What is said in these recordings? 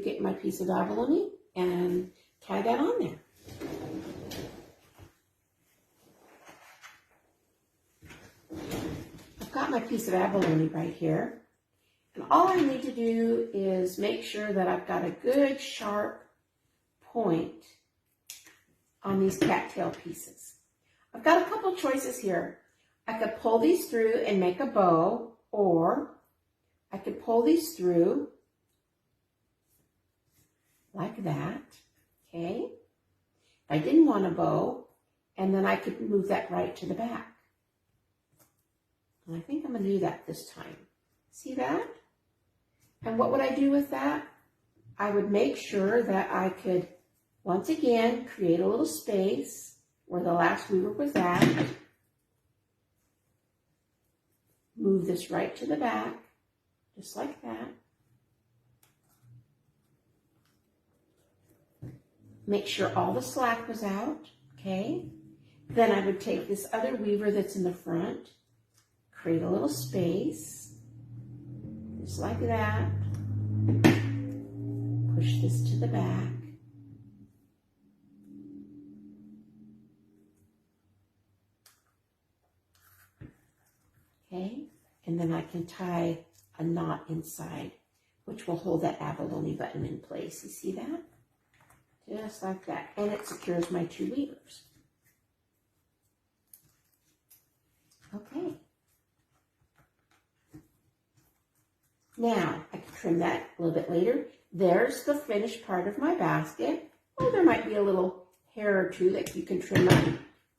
get my piece of abalone and tie that on there. I've got my piece of abalone right here. And all I need to do is make sure that I've got a good sharp point on these cattail pieces. I've got a couple choices here. I could pull these through and make a bow, or I could pull these through like that, okay? If I didn't want a bow, and then I could move that right to the back. And I think I'm going to do that this time. See that? And what would I do with that? I would make sure that I could, once again, create a little space where the last weaver was at. Move this right to the back, just like that. Make sure all the slack was out, okay? Then I would take this other weaver that's in the front, create a little space, just like that. Push this to the back. Okay, and then I can tie a knot inside, which will hold that abalone button in place. You see that? Just like that. And it secures my two weavers. Okay. Now, I can trim that a little bit later. There's the finished part of my basket. Oh, there might be a little hair or two that you can trim up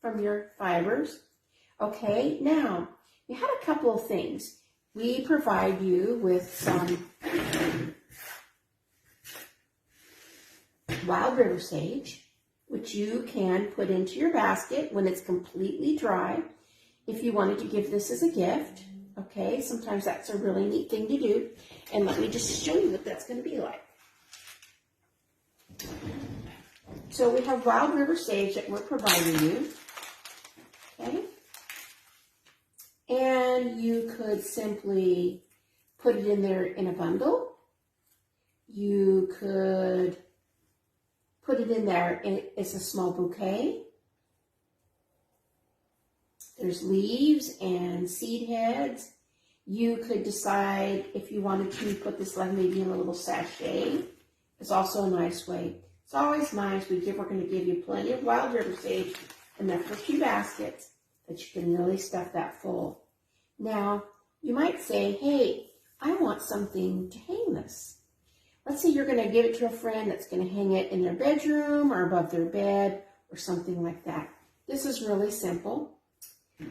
from your fibers. Okay, now, we had a couple of things. We provide you with some wild river sage, which you can put into your basket when it's completely dry. If you wanted to give this as a gift, okay, sometimes that's a really neat thing to do. And let me just show you what that's going to be like. So we have wild river sage that we're providing you, okay? And you could simply put it in there in a bundle. You could put it in there as a small bouquet. There's leaves and seed heads. You could decide if you wanted to put this like maybe in a little sachet. It's also a nice way. It's always nice. We're going to give you plenty of wild river sage in the first few baskets that you can really stuff that full. Now, you might say, hey, I want something to hang this. Let's say you're going to give it to a friend that's going to hang it in their bedroom or above their bed or something like that. This is really simple.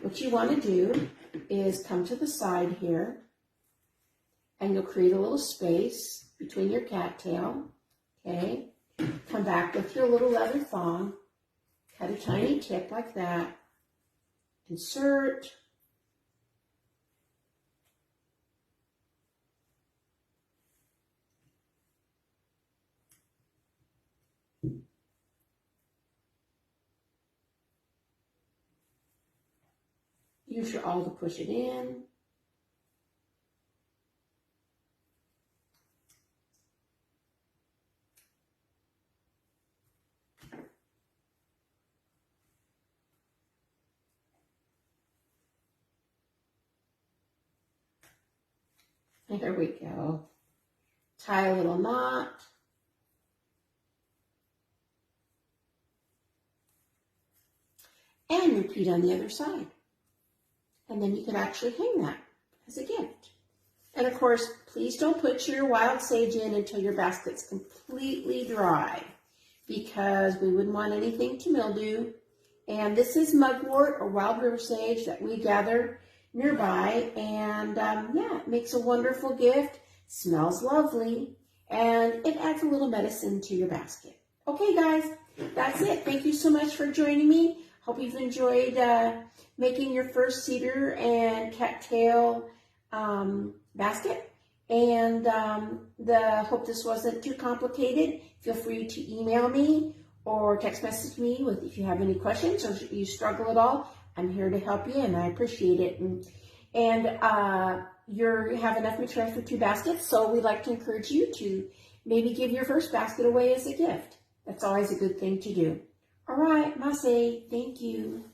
What you want to do is come to the side here, and you'll create a little space between your cattail, okay? Come back with your little leather thong, cut a tiny tip like that, insert, use your awl to push it in. And there we go. Tie a little knot. And repeat on the other side. And then you can actually hang that as a gift. And of course, please don't put your wild sage in until your basket's completely dry, because we wouldn't want anything to mildew. And this is mugwort or wild river sage that we gather nearby. And yeah, it makes a wonderful gift, smells lovely, and it adds a little medicine to your basket. Okay, guys, that's it. Thank you so much for joining me. Hope you've enjoyed making your first cedar and cattail basket. And hope this wasn't too complicated. Feel free to email me or text message me if you have any questions or if you struggle at all. I'm here to help you, and I appreciate it. And you have enough material for 2 baskets, so we'd like to encourage you to Maybe give your first basket away as a gift. That's always a good thing to do. All right, Mase, thank you.